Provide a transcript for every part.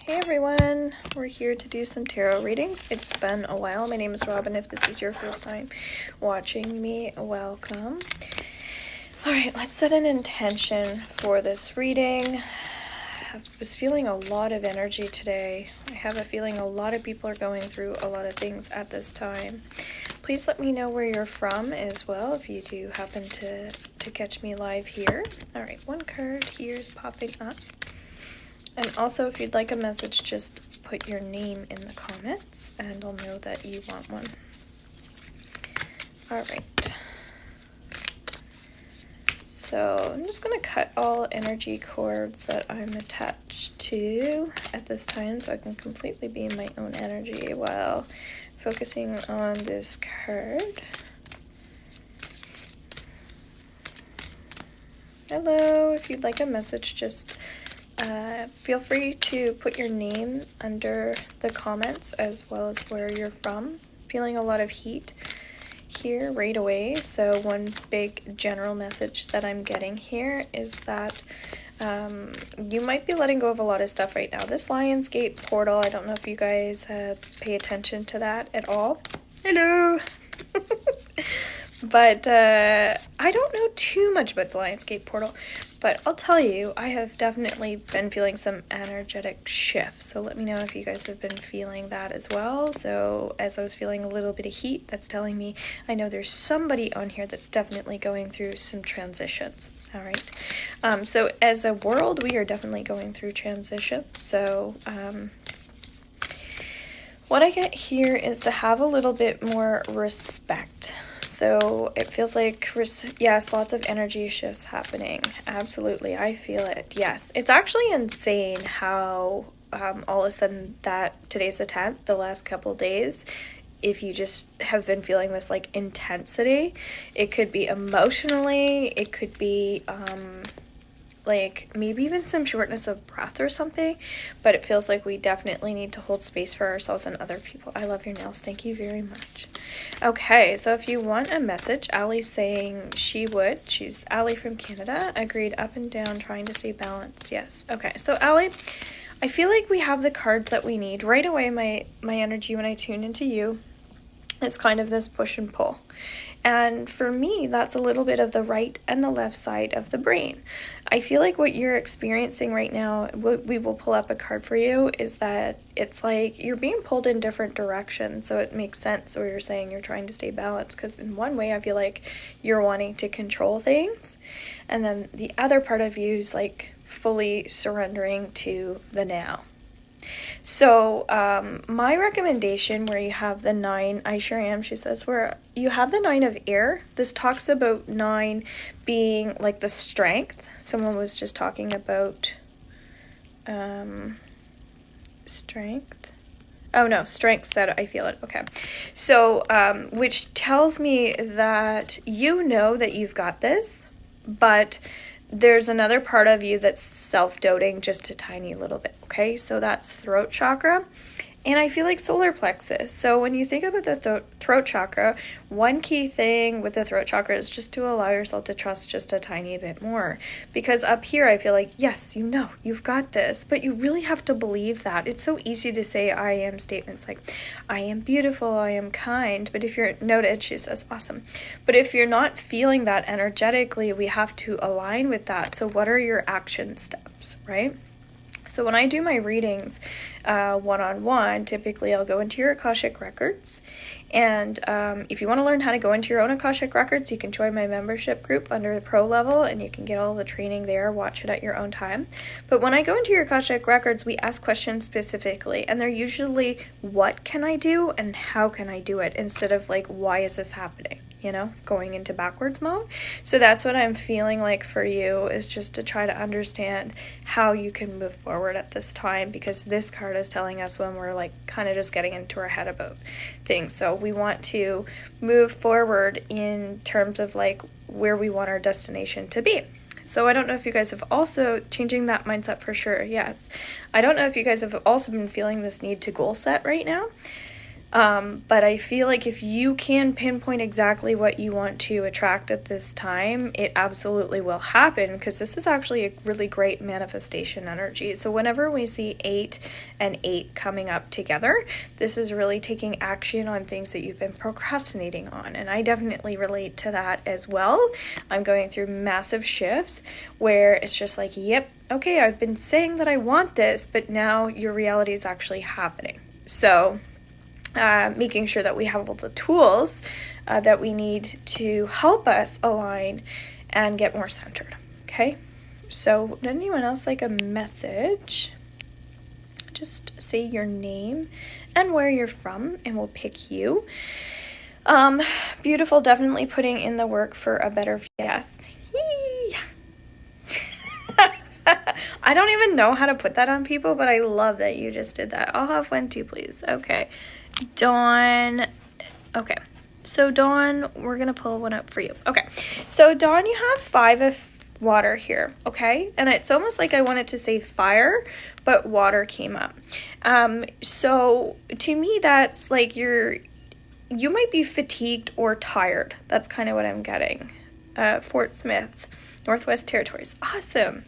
Hey everyone, we're here to do some tarot readings. It's been a while. My name is Robin. If this is your first time watching me, welcome. Alright, let's set an intention for this reading. I was feeling a lot of energy today. I have a feeling a lot of people are going through a lot of things at this time. Please let me know where you're from as well if you do happen to catch me live here. Alright, one card here is popping up. And also, if you'd like a message, just put your name in the comments and I'll know that you want one. Alright. So I'm just going to cut all energy cords that I'm attached to at this time so I can completely be in my own energy while focusing on this card. Hello, if you'd like a message, just feel free to put your name under the comments as well as where you're from. Feeling a lot of heat here right away. So one big general message that I'm getting here is that you might be letting go of a lot of stuff right now. This Lionsgate portal, I don't know if you guys pay attention to that at all. Hello! But I don't know too much about the Lionsgate portal, but I'll tell you, I have definitely been feeling some energetic shifts. So let me know if you guys have been feeling that as well. So as I was feeling a little bit of heat, that's telling me I know there's somebody on here that's definitely going through some transitions. All right. So as a world, we are definitely going through transitions. So what I get here is to have a little bit more respect. So it feels like, yes, lots of energy shifts happening. Absolutely, I feel it. Yes, it's actually insane how all of a sudden that today's the 10th, the last couple days, if you just have been feeling this like intensity, it could be emotionally, it could be like maybe even some shortness of breath or something, but it feels like we definitely need to hold space for ourselves and other people. I love your nails. Thank you very much. Okay, so if you want a message, Allie's saying she would. She's Allie from Canada. Agreed, up and down, trying to stay balanced. Yes. Okay, so Allie, I feel like we have the cards that we need. Right away, my energy when I tune into you is kind of this push and pull. And for me, that's a little bit of the right and the left side of the brain. I feel like what you're experiencing right now, we will pull up a card for you, is that it's like you're being pulled in different directions. So it makes sense where you're saying you're trying to stay balanced, because in one way I feel like you're wanting to control things. And then the other part of you is like fully surrendering to the now. So my recommendation, where you have the 9, I sure am, she says, where you have the 9 of air, this talks about 9 being like the strength. Someone was just talking about strength. Oh no, strength said I feel it. Okay. So which tells me that you know that you've got this, but there's another part of you that's self-doubting just a tiny little bit, okay? So that's throat chakra, and I feel like solar plexus. So when you think about the throat chakra, one key thing with the throat chakra is just to allow yourself to trust just a tiny bit more. Because up here, I feel like, yes, you know, you've got this, but you really have to believe that. It's so easy to say I am statements like, I am beautiful, I am kind, but if you're noted, she says, awesome. But if you're not feeling that energetically, we have to align with that. So what are your action steps, right? So when I do my readings one-on-one, typically I'll go into your Akashic Records. And if you want to learn how to go into your own Akashic Records, you can join my membership group under the pro level, and you can get all the training there, watch it at your own time. But when I go into your Akashic Records, we ask questions specifically, and they're usually, what can I do and how can I do it, instead of like, why is this happening? You know, going into backwards mode. So that's what I'm feeling like for you, is just to try to understand how you can move forward at this time, because this card is telling us when we're like kind of just getting into our head about things. So we want to move forward in terms of like where we want our destination to be. So I don't know if you guys have also changing that mindset for sure. Yes. I don't know if you guys have also been feeling this need to goal set right now. But I feel like if you can pinpoint exactly what you want to attract at this time, it absolutely will happen, because this is actually a really great manifestation energy. So whenever we see 8 and 8 coming up together, this is really taking action on things that you've been procrastinating on. And I definitely relate to that as well. I'm going through massive shifts where it's just like, yep, okay, I've been saying that I want this, but now your reality is actually happening. So making sure that we have all the tools that we need to help us align and get more centered. Okay, so would anyone else like a message? Just say your name and where you're from, and we'll pick you. Beautiful, definitely putting in the work for a better yes. I don't even know how to put that on people, but I love that you just did that. I'll have one too, please. Okay. Dawn. Okay. So Dawn, we're going to pull one up for you. Okay. So Dawn, you have 5 of water here. Okay. And it's almost like I wanted to say fire, but water came up. So to me, that's like you might be fatigued or tired. That's kind of what I'm getting. Fort Smith, Northwest Territories. Awesome.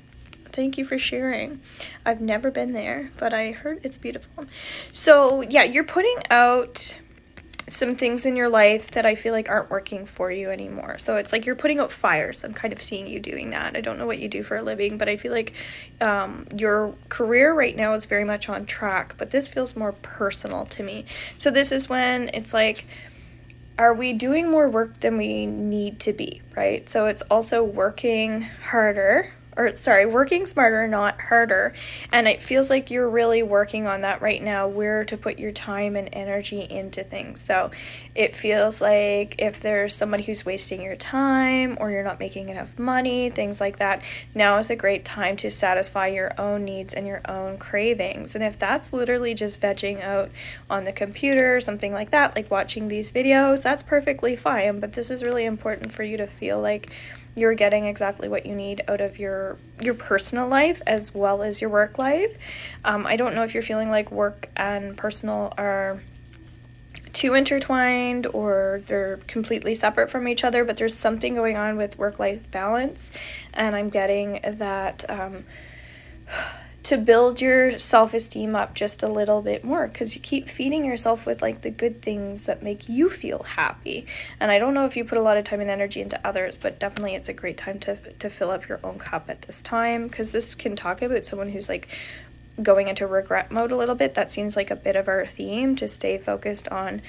Thank you for sharing. I've never been there, but I heard it's beautiful. So yeah, you're putting out some things in your life that I feel like aren't working for you anymore. So it's like you're putting out fires. I'm kind of seeing you doing that. I don't know what you do for a living, but I feel like your career right now is very much on track, but this feels more personal to me. So this is when it's like, are we doing more work than we need to be, right? So it's also working harder, working smarter, not harder. And it feels like you're really working on that right now, where to put your time and energy into things. So it feels like if there's somebody who's wasting your time, or you're not making enough money, things like that, now is a great time to satisfy your own needs and your own cravings. And if that's literally just vegging out on the computer, something like that, like watching these videos, that's perfectly fine. But this is really important for you to feel like you're getting exactly what you need out of your personal life as well as your work life. I don't know if you're feeling like work and personal are too intertwined or they're completely separate from each other, but there's something going on with work-life balance, and I'm getting that to build your self-esteem up just a little bit more, because you keep feeding yourself with like the good things that make you feel happy. And I don't know if you put a lot of time and energy into others, but definitely it's a great time to fill up your own cup at this time, because this can talk about someone who's like going into regret mode a little bit. That seems like a bit of our theme, to stay focused on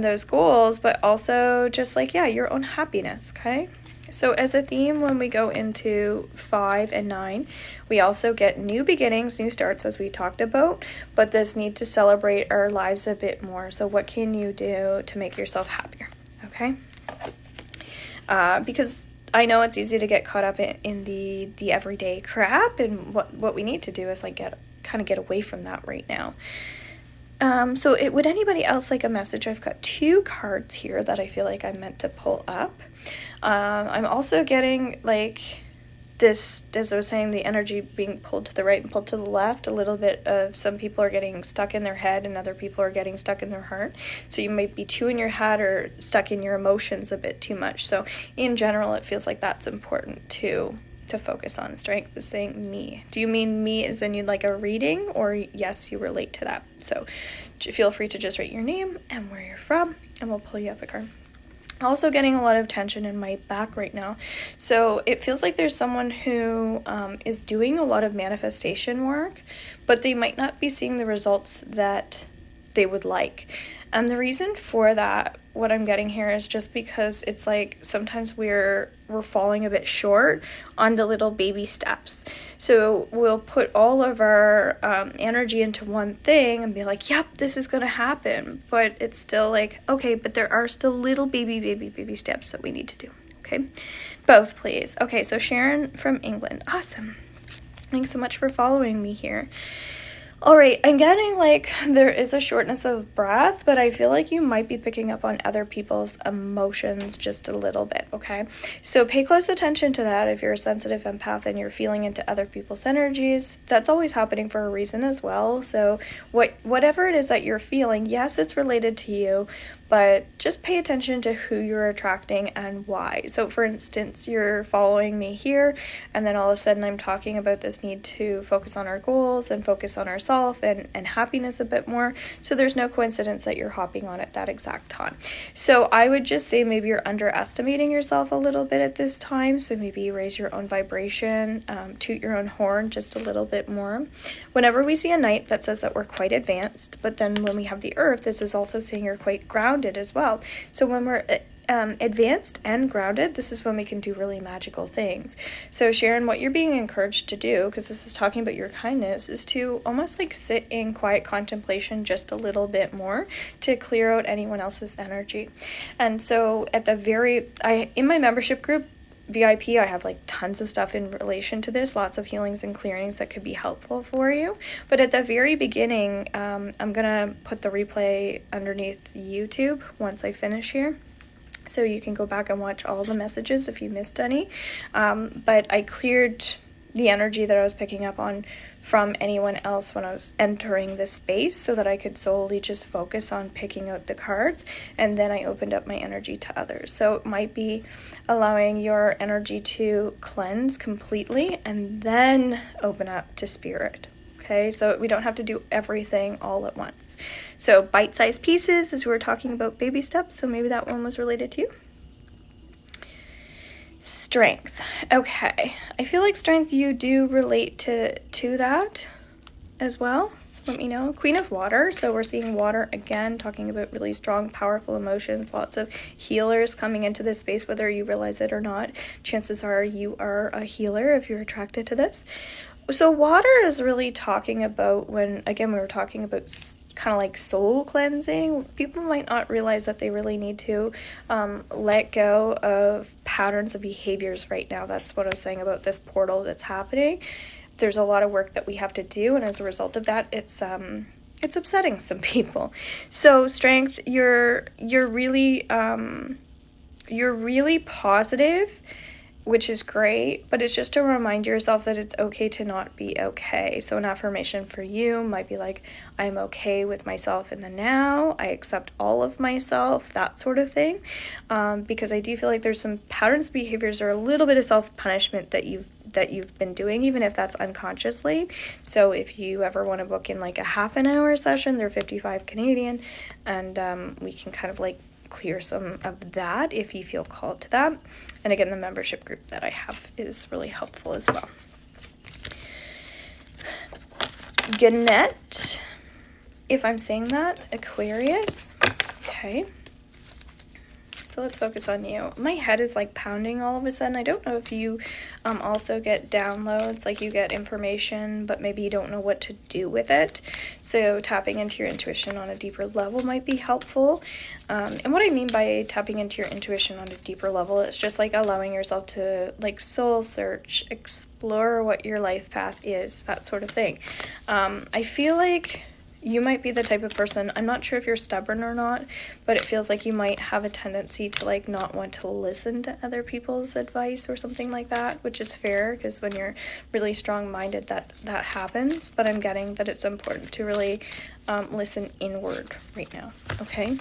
those goals, but also just like, yeah, your own happiness. Okay. So as a theme, when we go into 5 and 9, we also get new beginnings, new starts, as we talked about, but this need to celebrate our lives a bit more. So what can you do to make yourself happier? Okay. Because I know it's easy to get caught up in the everyday crap, and what we need to do is like get away from that right now. So would anybody else like a message? I've got 2 cards here that I feel like I'm meant to pull up. I'm also getting like this, as I was saying, the energy being pulled to the right and pulled to the left. A little bit of some people are getting stuck in their head and other people are getting stuck in their heart. So you might be too in your head or stuck in your emotions a bit too much. So in general, it feels like that's important to focus on. Strength is saying me. Do you mean me as in you'd like a reading, or yes, you relate to that? So feel free to just write your name and where you're from, and we'll pull you up a card. Also getting a lot of tension in my back right now. So it feels like there's someone who is doing a lot of manifestation work, but they might not be seeing the results that they would like. And the reason for that, what I'm getting here, is just because it's like sometimes we're falling a bit short on the little baby steps. So we'll put all of our energy into one thing and be like, yep, this is going to happen. But it's still like, okay, but there are still little baby steps that we need to do. Okay, both please. Okay, so Sharon from England. Awesome. Thanks so much for following me here. All right, I'm getting like there is a shortness of breath, but I feel like you might be picking up on other people's emotions just a little bit, okay? So pay close attention to that if you're a sensitive empath and you're feeling into other people's energies. That's always happening for a reason as well. So whatever it is that you're feeling, yes, it's related to you, but just pay attention to who you're attracting and why. So for instance, you're following me here, and then all of a sudden I'm talking about this need to focus on our goals and focus on ourselves and happiness a bit more. So there's no coincidence that you're hopping on at that exact time. So I would just say maybe you're underestimating yourself a little bit at this time. So maybe you raise your own vibration, toot your own horn just a little bit more. Whenever we see a knight, that says that we're quite advanced, but then when we have the earth, this is also saying you're quite grounded as well. So when we're advanced and grounded, this is when we can do really magical things. So Sharon, what you're being encouraged to do, because this is talking about your kindness, is to almost like sit in quiet contemplation just a little bit more to clear out anyone else's energy. And so at the in my membership group, VIP, I have like tons of stuff in relation to this, lots of healings and clearings that could be helpful for you. But at the very beginning, I'm gonna put the replay underneath YouTube once I finish here, so you can go back and watch all the messages if you missed any. But I cleared the energy that I was picking up on from anyone else when I was entering this space, so that I could solely just focus on picking out the cards, and then I opened up my energy to others. So it might be allowing your energy to cleanse completely and then open up to spirit. Okay, so we don't have to do everything all at once. So bite-sized pieces, as we were talking about baby steps, so maybe that one was related to you. Strength. Okay, I feel like strength, you do relate to that as well. Let me know. Queen of Water, so we're seeing water again, talking about really strong, powerful emotions, lots of healers coming into this space, whether you realize it or not. Chances are you are a healer if you're attracted to this. So water is really talking about when, again, we were talking about kind of like soul cleansing. People might not realize that they really need to let go of patterns of behaviors right now. That's what I was saying about this portal that's happening. There's a lot of work that we have to do, and as a result of that, it's upsetting some people. So strength, you're really positive, which is great, but it's just to remind yourself that it's okay to not be okay. So an affirmation for you might be like, I'm okay with myself in the now, I accept all of myself, that sort of thing. Because I do feel like there's some patterns, behaviors, or a little bit of self-punishment that you've been doing, even if that's unconsciously. So if you ever want to book in like a half an hour session, they're 55 Canadian, and we can kind of like clear some of that if you feel called to that. And again, the membership group that I have is really helpful as well. Gannett, if I'm saying that, Aquarius. Okay. So let's focus on you. My head is like pounding all of a sudden. I don't know if you also get downloads, like you get information, but maybe you don't know what to do with it. So tapping into your intuition on a deeper level might be helpful. And what I mean by tapping into your intuition on a deeper level, it's just like allowing yourself to like soul search, explore what your life path is, that sort of thing. I feel like you might be the type of person, I'm not sure if you're stubborn or not, but it feels like you might have a tendency to like not want to listen to other people's advice or something like that, which is fair, because when you're really strong-minded that happens. But I'm getting that it's important to really listen inward right now, okay?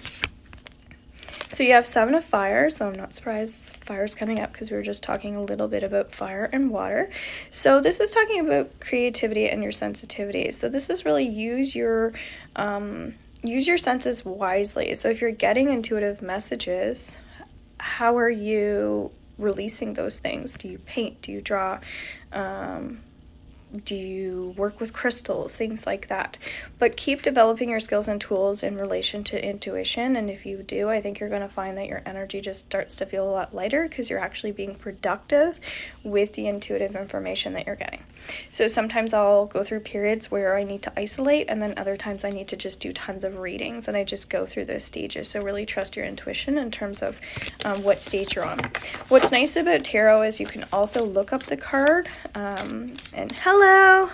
So you have Seven of Fire, so I'm not surprised fire's coming up, because we were just talking a little bit about fire and water. So this is talking about creativity and your sensitivity. So this is really use your senses wisely. So if you're getting intuitive messages, how are you releasing those things? Do you paint? Do you draw? Do you work with crystals, things like that? But keep developing your skills and tools in relation to intuition, and if you do, I think you're going to find that your energy just starts to feel a lot lighter, because you're actually being productive with the intuitive information that you're getting. So sometimes I'll go through periods where I need to isolate, and then other times I need to just do tons of readings, and I just go through those stages. So really trust your intuition in terms of what stage you're on. What's nice about tarot is you can also look up the card, and hello,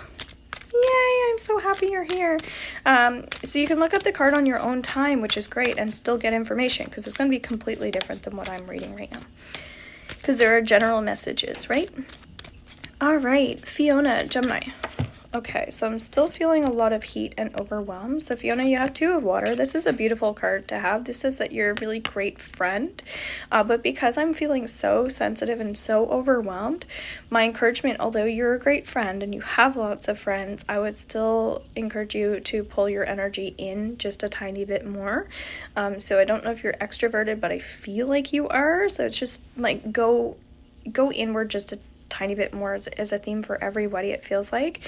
Yay, I'm so happy you're here. So you can look up the card on your own time, which is great, and still get information, because it's going to be completely different than what I'm reading right now. Because there are general messages, right? All right, Fiona, Gemini. Okay, so I'm still feeling a lot of heat and overwhelmed. So Fiona, you have 2 of water. This is a beautiful card to have. This says that you're a really great friend. But because I'm feeling so sensitive and so overwhelmed, my encouragement, although you're a great friend and you have lots of friends, I would still encourage you to pull your energy in just a tiny bit more. So I don't know if you're extroverted, but I feel like you are. So it's just like go inward just a tiny bit more as a theme for everybody, it feels like,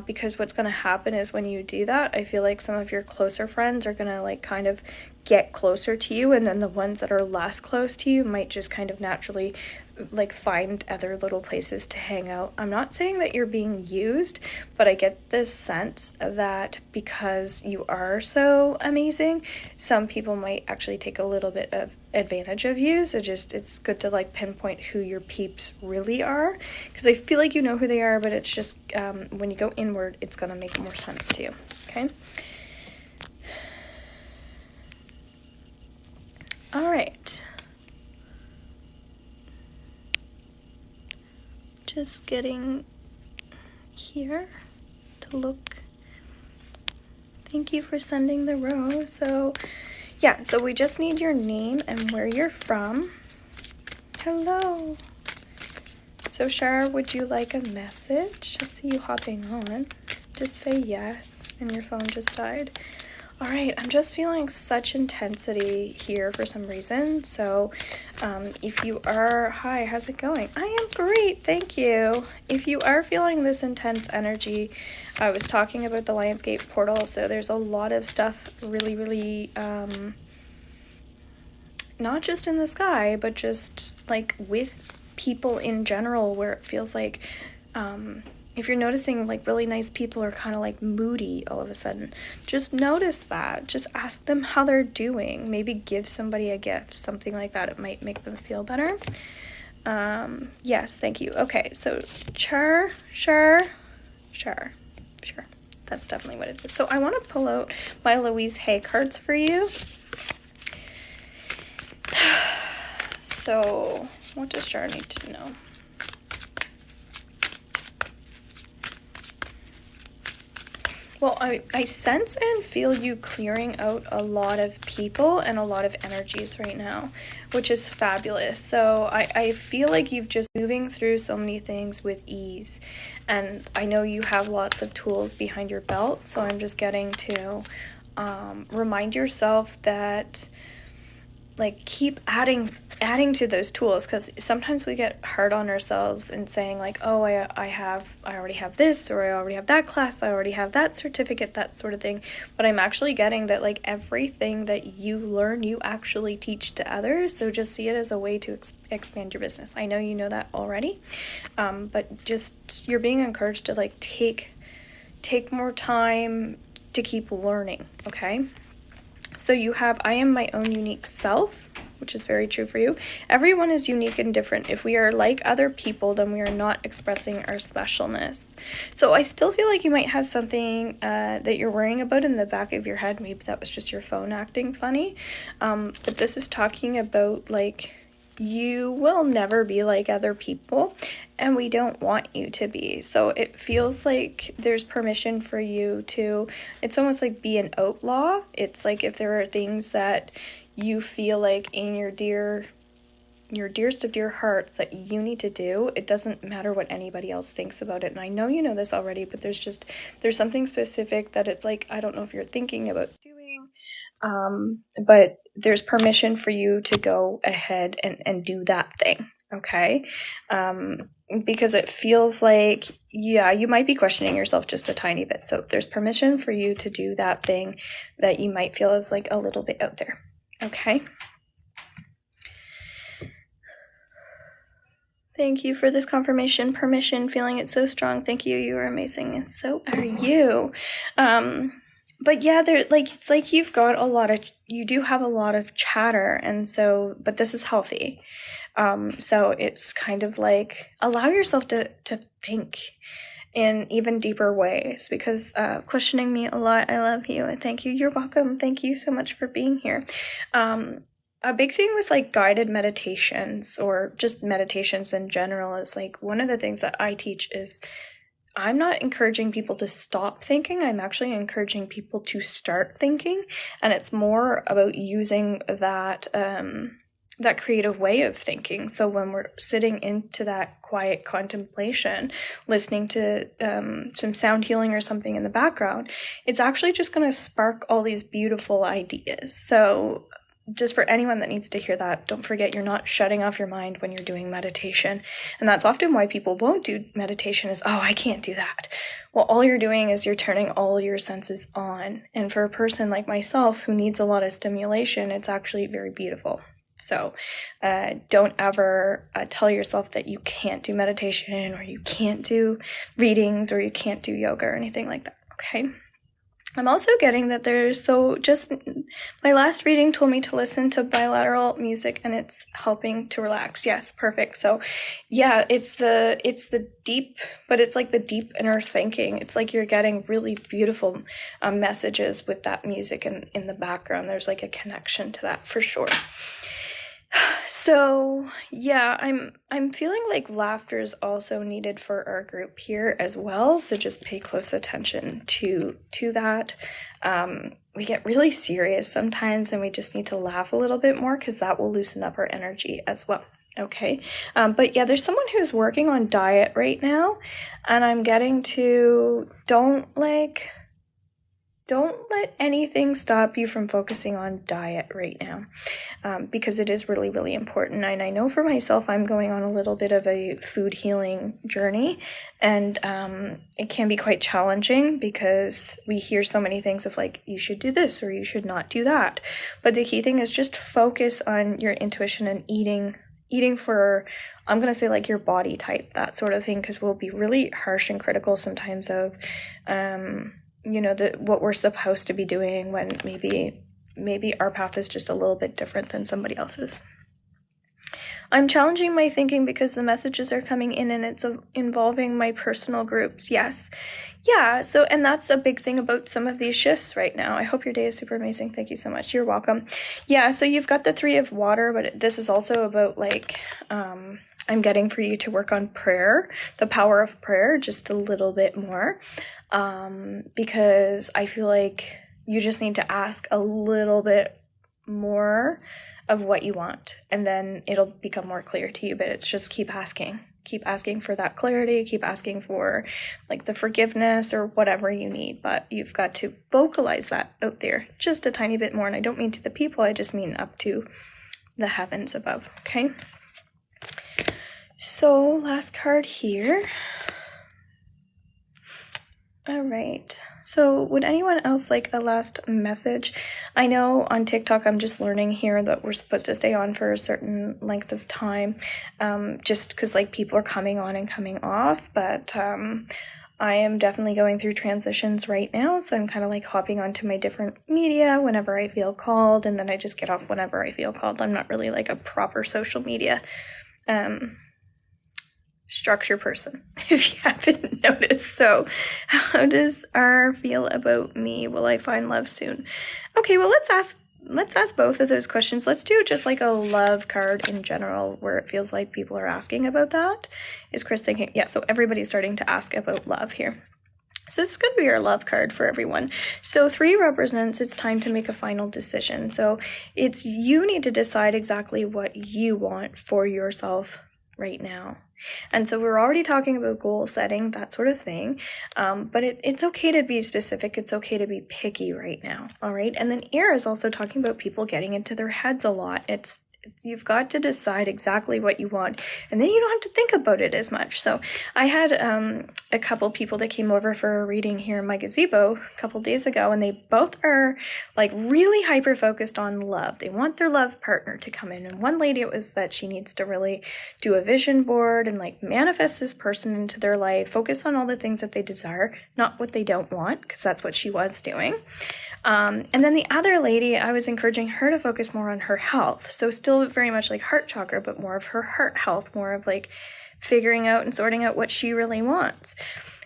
because what's going to happen is when you do that, I feel like some of your closer friends are going to like kind of get closer to you, and then the ones that are less close to you might just kind of naturally like find other little places to hang out. I'm not saying that you're being used, but I get this sense that because you are so amazing, some people might actually take a little bit of advantage of you. So just, it's good to like pinpoint who your peeps really are, because I feel like you know who they are, but it's just when you go inward, it's going to make more sense to you. Okay. All right. Just getting here to look. Thank you for sending the rose. So yeah, so we just need your name and where you're from. Hello. So Shar, would you like a message? I see you hopping on. Just say yes, and your phone just died. All right, I'm just feeling such intensity here for some reason. So if you are, hi, how's it going? I am great, thank you. If you are feeling this intense energy, I was talking about the Lionsgate portal, so there's a lot of stuff really, not just in the sky, but just like with people in general, where it feels like, if you're noticing like really nice people are kind of like moody all of a sudden, just notice that. Just ask them how they're doing. Maybe give somebody a gift, something like that. It might make them feel better. Yes, thank you. Okay, so sure. That's definitely what it is. So I want to pull out my Louise Hay cards for you. So what does Shar need to know? Well, I sense and feel you clearing out a lot of people and a lot of energies right now, which is fabulous. So I feel like you've just moving through so many things with ease. And I know you have lots of tools behind your belt, so I'm just getting to remind yourself that like keep adding to those tools, because sometimes we get hard on ourselves and saying like, oh, I already have this, or I already have that class, I already have that certificate, that sort of thing. But I'm actually getting that like everything that you learn, you actually teach to others. So just see it as a way to expand your business. I know you know that already, but just you're being encouraged to like take more time to keep learning. Okay. So you have, I am my own unique self, which is very true for you. Everyone is unique and different. If we are like other people, then we are not expressing our specialness. So I still feel like you might have something that you're worrying about in the back of your head. Maybe that was just your phone acting funny. But this is talking about like, you will never be like other people, and we don't want you to be. So it feels like there's permission for you to, it's almost like be an outlaw. It's like if there are things that you feel like in your dearest of dear hearts that you need to do, it doesn't matter what anybody else thinks about it. And I know you know this already, but there's something specific that it's like, I don't know if you're thinking about doing, but there's permission for you to go ahead and do that thing. Okay. Because it feels like, yeah, you might be questioning yourself just a tiny bit. So there's permission for you to do that thing that you might feel is like a little bit out there. Okay. Thank you for this confirmation, permission, feeling it so strong. Thank you. You are amazing. And so are you. But yeah, it's like you do have a lot of chatter. And so, but this is healthy. So it's kind of like allow yourself to think in even deeper ways, because questioning me a lot. I love you and thank you. You're welcome. Thank you so much for being here. A big thing with like guided meditations or just meditations in general is like one of the things that I teach is I'm not encouraging people to stop thinking. I'm actually encouraging people to start thinking. And it's more about using that that creative way of thinking. So when we're sitting into that quiet contemplation, listening to some sound healing or something in the background, it's actually just going to spark all these beautiful ideas. So just for anyone that needs to hear that, don't forget you're not shutting off your mind when you're doing meditation. And that's often why people won't do meditation is, oh, I can't do that. Well, all you're doing is you're turning all your senses on. And for a person like myself who needs a lot of stimulation, it's actually very beautiful. So don't ever tell yourself that you can't do meditation or you can't do readings or you can't do yoga or anything like that, okay? I'm also getting that my last reading told me to listen to bilateral music and it's helping to relax. Yes, perfect. So yeah, it's the deep, but it's like the deep inner thinking. It's like you're getting really beautiful messages with that music in the background. There's like a connection to that for sure. So yeah, I'm feeling like laughter is also needed for our group here as well. So just pay close attention to that. We get really serious sometimes and we just need to laugh a little bit more because that will loosen up our energy as well. Okay. But yeah, there's someone who's working on diet right now and I'm getting to don't let anything stop you from focusing on diet right now, because it is really, really important. And I know for myself, I'm going on a little bit of a food healing journey, and it can be quite challenging because we hear so many things of like, you should do this or you should not do that. But the key thing is just focus on your intuition and eating for, I'm going to say like your body type, that sort of thing, because we'll be really harsh and critical sometimes of, what we're supposed to be doing when maybe our path is just a little bit different than somebody else's. I'm challenging my thinking because the messages are coming in and it's involving my personal groups. Yes. Yeah. So, and that's a big thing about some of these shifts right now. I hope your day is super amazing. Thank you so much. You're welcome. Yeah. So you've got the 3 of water, but this is also about like, I'm getting for you to work on prayer, the power of prayer, just a little bit more, because I feel like you just need to ask a little bit more of what you want, and then it'll become more clear to you, but it's just keep asking for that clarity, keep asking for like the forgiveness or whatever you need, but you've got to vocalize that out there just a tiny bit more, and I don't mean to the people, I just mean up to the heavens above, okay? So last card here. All right. So would anyone else like a last message? I know on TikTok, I'm just learning here that we're supposed to stay on for a certain length of time, just because like people are coming on and coming off. But I am definitely going through transitions right now. So I'm kind of like hopping onto my different media whenever I feel called. And then I just get off whenever I feel called. I'm not really like a proper social media structure person, if you haven't noticed. So how does R feel about me? Will I find love soon? Okay, well, let's ask both of those questions. Let's do just like a love card in general where it feels like people are asking about that. Is Chris thinking? Yeah, so everybody's starting to ask about love here. So this is going to be your love card for everyone. So 3 represents it's time to make a final decision. So it's you need to decide exactly what you want for yourself right now. And so we're already talking about goal setting, that sort of thing. But it's okay to be specific. It's okay to be picky right now. All right. And then air is also talking about people getting into their heads a lot. You've got to decide exactly what you want, and then you don't have to think about it as much. So I had a couple people that came over for a reading here in my gazebo a couple days ago, and they both are like really hyper focused on love. They want their love partner to come in, and one lady, it was that she needs to really do a vision board and like manifest this person into their life, focus on all the things that they desire, not what they don't want, because that's what she was doing. And then the other lady, I was encouraging her to focus more on her health. So still very much like heart chakra, but more of her heart health, more of like figuring out and sorting out what she really wants.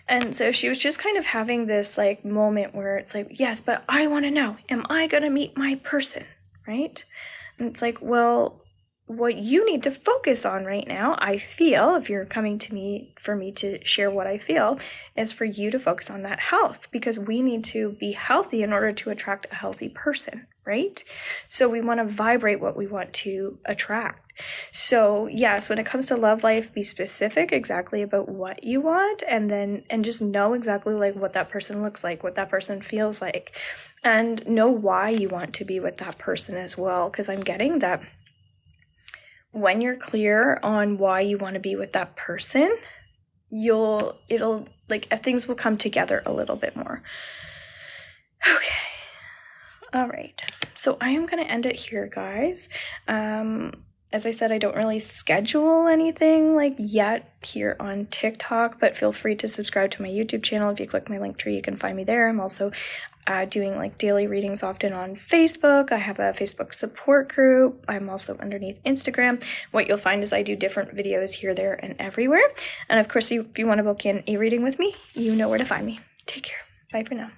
And so she was just kind of having this like moment where it's like, yes, but I want to know, am I going to meet my person, right? And it's like, well, what you need to focus on right now, I feel, if you're coming to me for me to share what I feel, is for you to focus on that health, because we need to be healthy in order to attract a healthy person, right? So we want to vibrate what we want to attract. So yes, when it comes to love life, be specific exactly about what you want, and just know exactly like what that person looks like, what that person feels like, and know why you want to be with that person as well. Because I'm getting that when you're clear on why you want to be with that person, it'll like things will come together a little bit more. Okay. All right. So I am going to end it here, guys. As I said, I don't really schedule anything like yet here on TikTok, but feel free to subscribe to my YouTube channel. If you click my link tree, you can find me there. I'm also doing like daily readings often on Facebook. I have a Facebook support group. I'm also underneath Instagram. What you'll find is I do different videos here, there, and everywhere. And of course, if you want to book in a reading with me, you know where to find me. Take care. Bye for now.